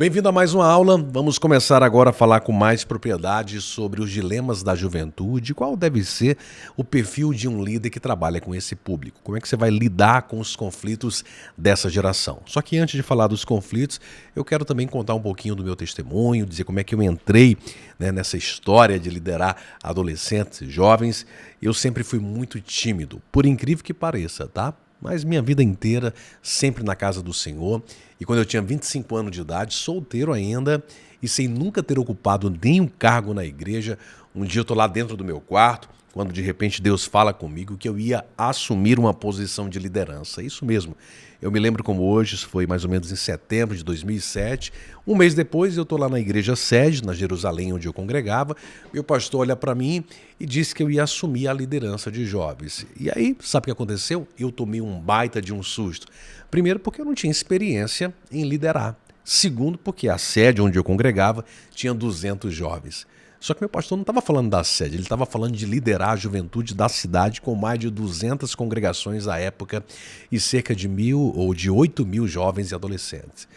Bem-vindo a mais uma aula. Vamos começar agora a falar com mais propriedade sobre os dilemas da juventude, qual deve ser o perfil de um líder que trabalha com esse público. Como é que você vai lidar com os conflitos dessa geração? Só que antes de falar dos conflitos, eu quero também contar um pouquinho do meu testemunho, dizer como é que eu entrei, nessa história de liderar adolescentes e jovens. Eu sempre fui muito tímido, por incrível que pareça, tá? Mas minha vida inteira, sempre na casa do Senhor. E quando eu tinha 25 anos de idade, solteiro ainda, e sem nunca ter ocupado nenhum cargo na igreja, um dia eu estou lá dentro do meu quarto, quando de repente Deus fala comigo que eu ia assumir uma posição de liderança. Isso mesmo. Eu me lembro como hoje, isso foi mais ou menos em setembro de 2007. Um mês depois eu estou lá na igreja sede, na Jerusalém, onde eu congregava. Meu pastor olha para mim e disse que eu ia assumir a liderança de jovens. E aí, sabe o que aconteceu? Eu tomei um baita de um susto. Primeiro, porque eu não tinha experiência em liderar. Segundo, porque a sede onde eu congregava tinha 200 jovens. Só que meu pastor não estava falando da sede, ele estava falando de liderar a juventude da cidade com mais de 200 congregações à época e cerca de 1.000 ou de 8.000 jovens e adolescentes.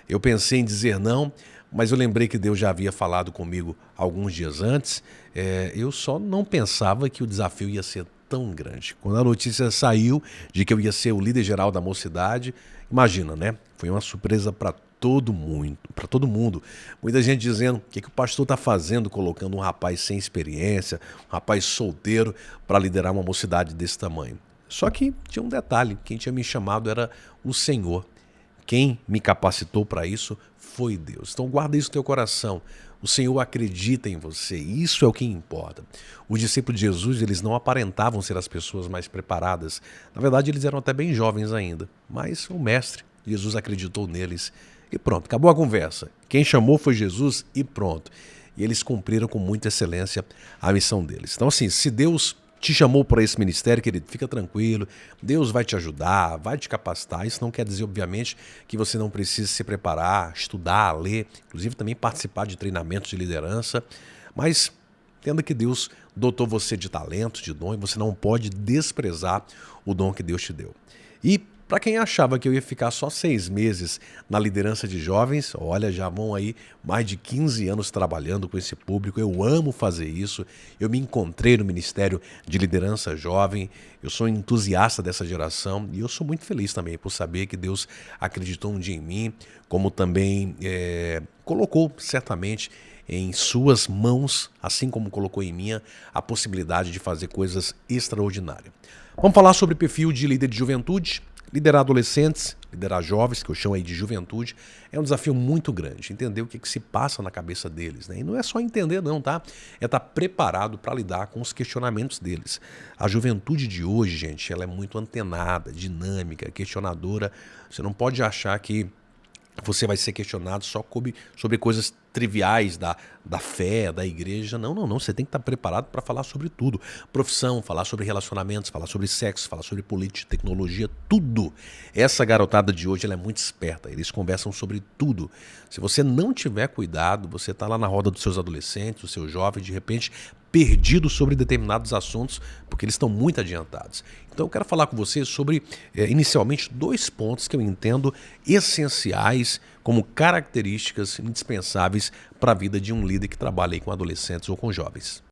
Eu pensei em dizer não, mas eu lembrei que Deus já havia falado comigo alguns dias antes. Eu só não pensava que o desafio ia ser tão grande. Quando a notícia saiu de que eu ia ser o líder geral da mocidade, imagina, né? Foi uma surpresa para todo mundo. Muita gente dizendo o que o pastor está fazendo, colocando um rapaz sem experiência, um rapaz solteiro para liderar uma mocidade desse tamanho. Só que tinha um detalhe, quem tinha me chamado era o Senhor. Quem me capacitou para isso foi Deus. Então guarda isso no teu coração. O Senhor acredita em você, isso é o que importa. Os discípulos de Jesus, eles não aparentavam ser as pessoas mais preparadas. Na verdade, eles eram até bem jovens ainda. Mas o mestre, Jesus, acreditou neles. E pronto, acabou a conversa. Quem chamou foi Jesus e pronto. E eles cumpriram com muita excelência a missão deles. Então assim, se Deus te chamou para esse ministério, querido, fica tranquilo. Deus vai te ajudar, vai te capacitar. Isso não quer dizer, obviamente, que você não precisa se preparar, estudar, ler, inclusive também participar de treinamentos de liderança. Mas entenda que Deus dotou você de talentos, de dom, e você não pode desprezar o dom que Deus te deu. E para quem achava que eu ia ficar só 6 meses na liderança de jovens, olha, já vão aí mais de 15 anos trabalhando com esse público. Eu amo fazer isso. Eu me encontrei no Ministério de Liderança Jovem. Eu sou entusiasta dessa geração e eu sou muito feliz também por saber que Deus acreditou um dia em mim, como também colocou certamente em suas mãos, assim como colocou em minha, a possibilidade de fazer coisas extraordinárias. Vamos falar sobre perfil de líder de juventude. Liderar adolescentes, liderar jovens, que eu chamo aí de juventude, é um desafio muito grande. Entender o que se passa na cabeça deles, né? E não é só entender não, tá? É estar preparado para lidar com os questionamentos deles. A juventude de hoje, gente, ela é muito antenada, dinâmica, questionadora. Você não pode achar que você vai ser questionado só sobre coisas triviais da fé, da igreja. Não. Você tem que estar preparado para falar sobre tudo. Profissão, falar sobre relacionamentos, falar sobre sexo, falar sobre política, tecnologia, tudo. Essa garotada de hoje ela é muito esperta. Eles conversam sobre tudo. Se você não tiver cuidado, você está lá na roda dos seus adolescentes, dos seus jovens, de repente perdido sobre determinados assuntos, porque eles estão muito adiantados. Então eu quero falar com você sobre, inicialmente, 2 pontos que eu entendo essenciais como características indispensáveis para a vida de um líder que trabalha aí com adolescentes ou com jovens.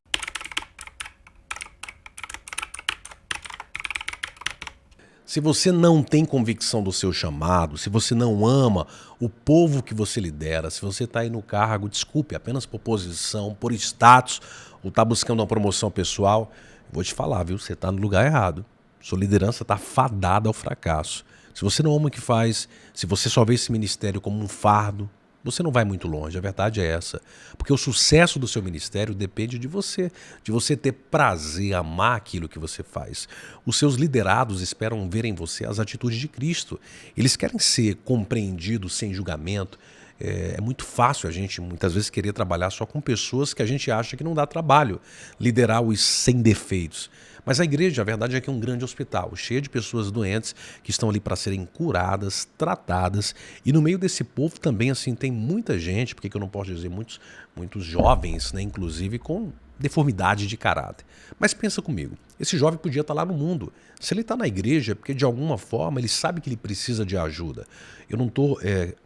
Se você não tem convicção do seu chamado, se você não ama o povo que você lidera, se você está aí no cargo, desculpe, apenas por posição, por status, ou está buscando uma promoção pessoal, vou te falar, viu? Você está no lugar errado. Sua liderança está fadada ao fracasso. Se você não ama o que faz, se você só vê esse ministério como um fardo, você não vai muito longe, a verdade é essa. Porque o sucesso do seu ministério depende de você ter prazer, amar aquilo que você faz. Os seus liderados esperam ver em você as atitudes de Cristo. Eles querem ser compreendidos sem julgamento. É muito fácil a gente, muitas vezes, querer trabalhar só com pessoas que a gente acha que não dá trabalho, liderar os sem defeitos. Mas a igreja, a verdade é que é um grande hospital, cheio de pessoas doentes que estão ali para serem curadas, tratadas. E no meio desse povo também, assim, tem muita gente, porque eu não posso dizer muitos jovens, né, inclusive com deformidade de caráter. Mas pensa comigo, Esse jovem podia estar lá no mundo. Se ele está na igreja, é porque de alguma forma ele sabe que ele precisa de ajuda. Eu não estou,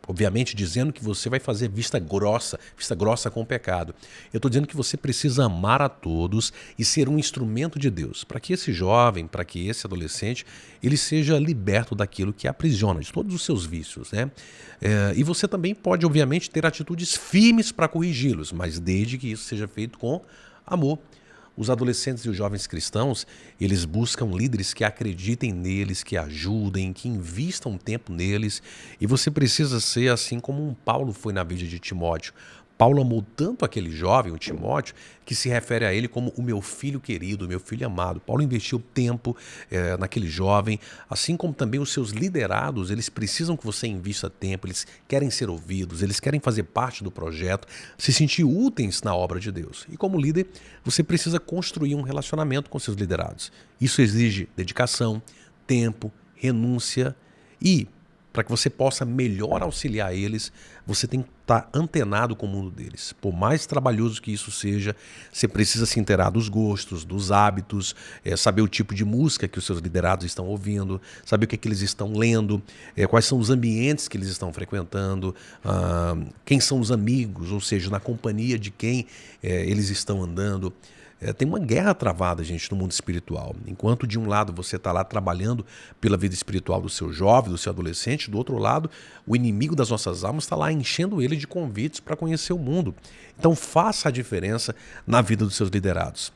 obviamente, dizendo que você vai fazer vista grossa com o pecado. Eu estou dizendo que você precisa amar a todos e ser um instrumento de Deus, para que esse jovem, para que esse adolescente, ele seja liberto daquilo que aprisiona, de todos os seus vícios, né? E você também pode, obviamente, ter atitudes firmes para corrigi-los, mas desde que isso seja feito com amor. Os adolescentes e os jovens cristãos, eles buscam líderes que acreditem neles, que ajudem, que invistam tempo neles. E você precisa ser assim como um Paulo foi na vida de Timóteo. Paulo amou tanto aquele jovem, o Timóteo, que se refere a ele como o meu filho querido, o meu filho amado. Paulo investiu tempo naquele jovem, assim como também os seus liderados, eles precisam que você invista tempo, eles querem ser ouvidos, eles querem fazer parte do projeto, se sentir úteis na obra de Deus. E como líder, você precisa construir um relacionamento com seus liderados. Isso exige dedicação, tempo, renúncia e para que você possa melhor auxiliar eles, você tem que estar antenado com o mundo deles. Por mais trabalhoso que isso seja, você precisa se inteirar dos gostos, dos hábitos, saber o tipo de música que os seus liderados estão ouvindo, saber o que eles estão lendo, quais são os ambientes que eles estão frequentando, quem são os amigos, ou seja, na companhia de quem eles estão andando. Tem uma guerra travada, gente, no mundo espiritual. Enquanto de um lado você está lá trabalhando pela vida espiritual do seu jovem, do seu adolescente, do outro lado, o inimigo das nossas almas está lá enchendo ele de convites para conhecer o mundo. Então faça a diferença na vida dos seus liderados.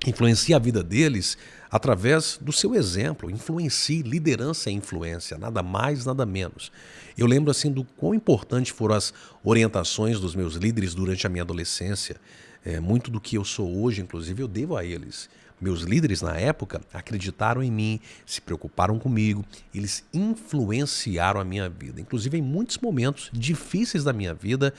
Influencie a vida deles através do seu exemplo. Influencie, liderança é influência, nada mais, nada menos. Eu lembro assim do quão importante foram as orientações dos meus líderes durante a minha adolescência. Muito do que eu sou hoje, inclusive, eu devo a eles. Meus líderes na época acreditaram em mim, se preocuparam comigo, eles influenciaram a minha vida. Inclusive em muitos momentos difíceis da minha vida,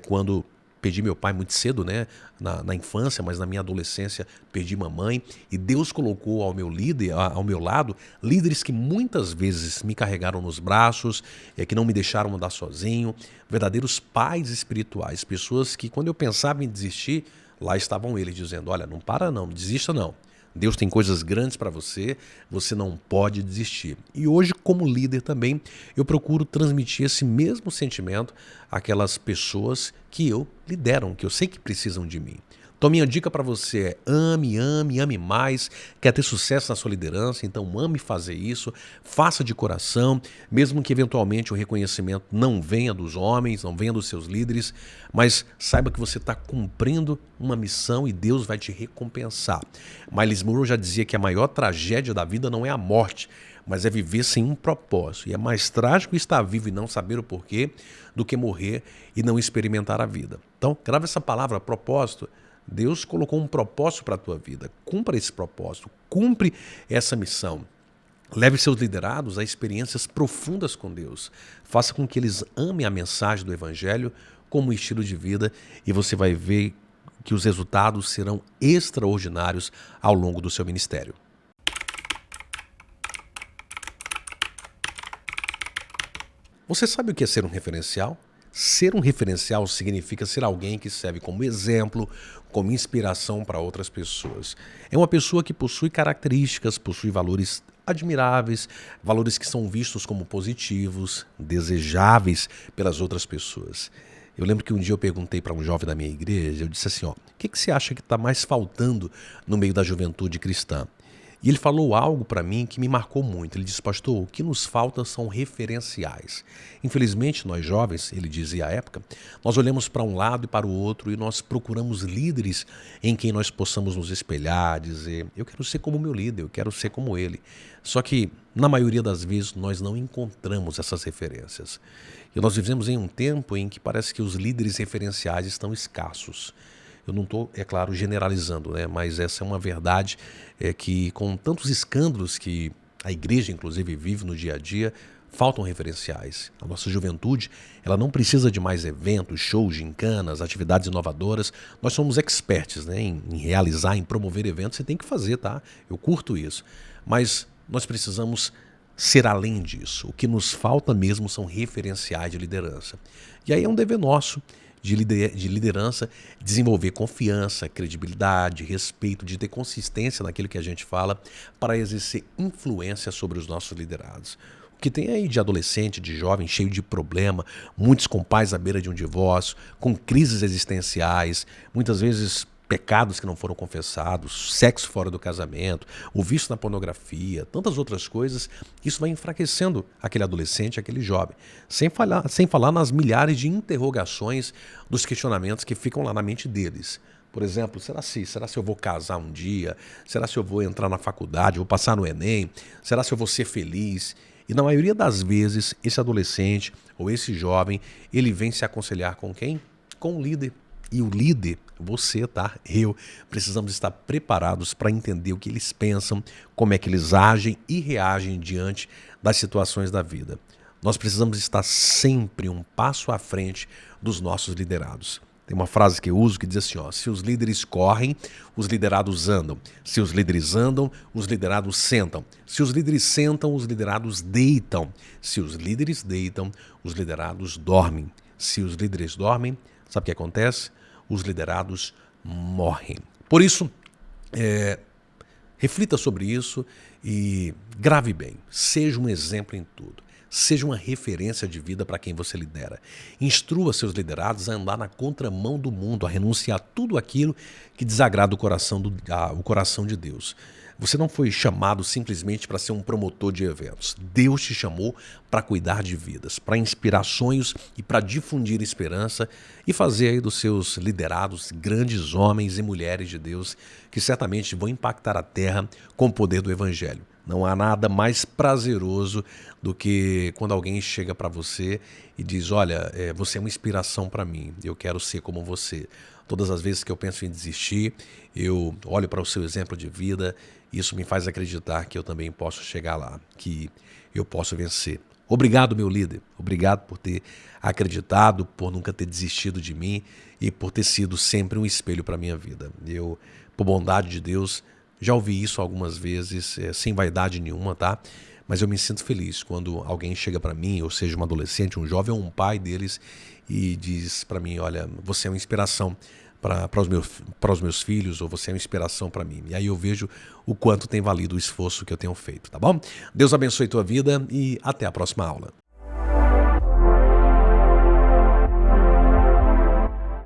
quando perdi meu pai muito cedo, né, na infância, mas na minha adolescência perdi mamãe, e Deus colocou ao meu lado, líderes que muitas vezes me carregaram nos braços, que não me deixaram andar sozinho, verdadeiros pais espirituais, pessoas que quando eu pensava em desistir, lá estavam eles dizendo, olha, não para não desista não. Deus tem coisas grandes para você, você não pode desistir. E hoje, como líder também, eu procuro transmitir esse mesmo sentimento àquelas pessoas que eu lidero, que eu sei que precisam de mim. Então, minha dica para você é ame, ame, ame mais. Quer ter sucesso na sua liderança? Então, ame fazer isso. Faça de coração, mesmo que eventualmente o reconhecimento não venha dos homens, não venha dos seus líderes, mas saiba que você está cumprindo uma missão e Deus vai te recompensar. Miles Monroe já dizia que a maior tragédia da vida não é a morte, mas é viver sem um propósito. E é mais trágico estar vivo e não saber o porquê do que morrer e não experimentar a vida. Então, grava essa palavra, propósito. Deus colocou um propósito para a tua vida. Cumpra esse propósito, cumpre essa missão. Leve seus liderados a experiências profundas com Deus. Faça com que eles amem a mensagem do Evangelho como estilo de vida e você vai ver que os resultados serão extraordinários ao longo do seu ministério. Você sabe o que é ser um referencial? Ser um referencial significa ser alguém que serve como exemplo, como inspiração para outras pessoas. É uma pessoa que possui características, possui valores admiráveis, valores que são vistos como positivos, desejáveis pelas outras pessoas. Eu lembro que um dia eu perguntei para um jovem da minha igreja, eu disse assim, o que você acha que está mais faltando no meio da juventude cristã? E ele falou algo para mim que me marcou muito. Ele disse, pastor, o que nos falta são referenciais. Infelizmente, nós jovens, ele dizia à época, nós olhamos para um lado e para o outro e nós procuramos líderes em quem nós possamos nos espelhar, dizer, eu quero ser como meu líder, eu quero ser como ele. Só que, na maioria das vezes, nós não encontramos essas referências. E nós vivemos em um tempo em que parece que os líderes referenciais estão escassos. Eu não estou, é claro, generalizando, né? Mas essa é uma verdade que com tantos escândalos que a igreja, inclusive, vive no dia a dia, faltam referenciais. A nossa juventude, ela não precisa de mais eventos, shows, gincanas, atividades inovadoras. Nós somos experts, né, em realizar, em promover eventos. Você tem que fazer, tá? Eu curto isso. Mas nós precisamos ser além disso. O que nos falta mesmo são referenciais de liderança. E aí é um dever nosso de liderança, desenvolver confiança, credibilidade, respeito, de ter consistência naquilo que a gente fala para exercer influência sobre os nossos liderados. O que tem aí de adolescente, de jovem, cheio de problema, muitos com pais à beira de um divórcio, com crises existenciais, muitas vezes pecados que não foram confessados, sexo fora do casamento, o vício na pornografia, tantas outras coisas, isso vai enfraquecendo aquele adolescente, aquele jovem. Sem falar nas milhares de interrogações dos questionamentos que ficam lá na mente deles. Por exemplo, será se eu vou casar um dia? Será se eu vou entrar na faculdade? Vou passar no Enem? Será se eu vou ser feliz? E na maioria das vezes, esse adolescente ou esse jovem, ele vem se aconselhar com quem? Com o líder. E o líder, você, tá? Eu, precisamos estar preparados para entender o que eles pensam, como é que eles agem e reagem diante das situações da vida. Nós precisamos estar sempre um passo à frente dos nossos liderados. Tem uma frase que eu uso que diz assim, ó, se os líderes correm, os liderados andam. Se os líderes andam, os liderados sentam. Se os líderes sentam, os liderados deitam. Se os líderes deitam, os liderados dormem. Se os líderes dormem, sabe o que acontece? Os liderados morrem. Por isso, reflita sobre isso e grave bem. Seja um exemplo em tudo. Seja uma referência de vida para quem você lidera. Instrua seus liderados a andar na contramão do mundo, a renunciar a tudo aquilo que desagrada o coração de Deus. Você não foi chamado simplesmente para ser um promotor de eventos. Deus te chamou para cuidar de vidas, para inspirar sonhos e para difundir esperança e fazer aí dos seus liderados grandes homens e mulheres de Deus que certamente vão impactar a terra com o poder do Evangelho. Não há nada mais prazeroso do que quando alguém chega para você e diz, olha, você é uma inspiração para mim, eu quero ser como você. Todas as vezes que eu penso em desistir, eu olho para o seu exemplo de vida e isso me faz acreditar que eu também posso chegar lá, que eu posso vencer. Obrigado, meu líder. Obrigado por ter acreditado, por nunca ter desistido de mim e por ter sido sempre um espelho para a minha vida. Eu, por bondade de Deus, já ouvi isso algumas vezes, sem vaidade nenhuma, tá? Mas eu me sinto feliz quando alguém chega para mim, ou seja, um adolescente, um jovem ou um pai deles, e diz para mim, olha, você é uma inspiração para os meus filhos, ou você é uma inspiração para mim. E aí eu vejo o quanto tem valido o esforço que eu tenho feito, tá bom? Deus abençoe tua vida e até a próxima aula.